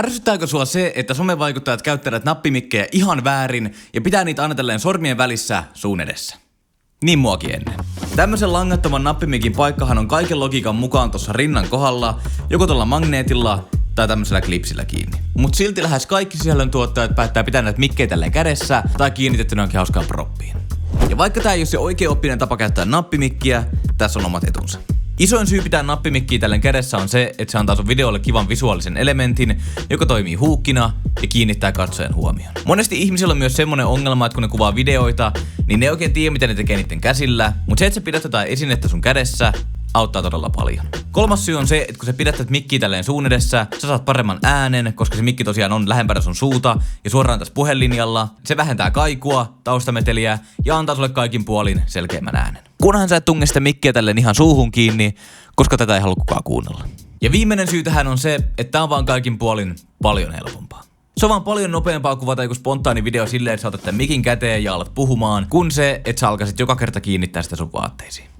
Ärsyttääkö sua se, että somevaikuttajat käyttävät nappimikkejä ihan väärin ja pitää niitä aina tälleen sormien välissä suun edessä? Niin muakin ennen. Tämmösen langattoman nappimikin paikkahan on kaiken logiikan mukaan tossa rinnan kohdalla, joko tuolla magneetilla tai tämmöisellä klipsillä kiinni. Mut silti lähes kaikki sisällöntuottajat päättää pitää näitä mikkejä tälleen kädessä tai kiinnitettynä johonkin hauskaan proppiin. Ja vaikka tää ei ole se oikea oppinen tapa käyttää nappimikkiä, tässä on omat etunsa. Isoin syy pitää nappimikkiä tälleen kädessä on se, että se antaa sun videolle kivan visuaalisen elementin, joka toimii huukkina ja kiinnittää katsojan huomioon. Monesti ihmisillä on myös semmonen ongelma, että kun ne kuvaa videoita, niin ne ei oikein tiedä, miten ne tekee niiden käsillä, mutta se, että sä pidät jotain esinettä sun kädessä, auttaa todella paljon. Kolmas syy on se, että kun sä pidät mikkiä tälleen suun edessä, sä saat paremman äänen, koska se mikki tosiaan on lähempänä sun suuta ja suoraan tässä puhelinjalla. Se vähentää kaikua, taustameteliä ja antaa sulle kaikin puolin selkeämmän äänen. Kunhan sä et tunge sitä mikkiä tälleen ihan suuhun kiinni, koska tätä ei halua kukaan kuunnella. Ja viimeinen syy tähän on se, että tää on vaan kaikin puolin paljon helpompaa. Se on vaan paljon nopeampaa kuvata joku spontaani video silleen, että sä otat tämän mikin käteen ja alat puhumaan, kun se, että sä alkaisit joka kerta kiinnittää sitä sun vaatteisiin.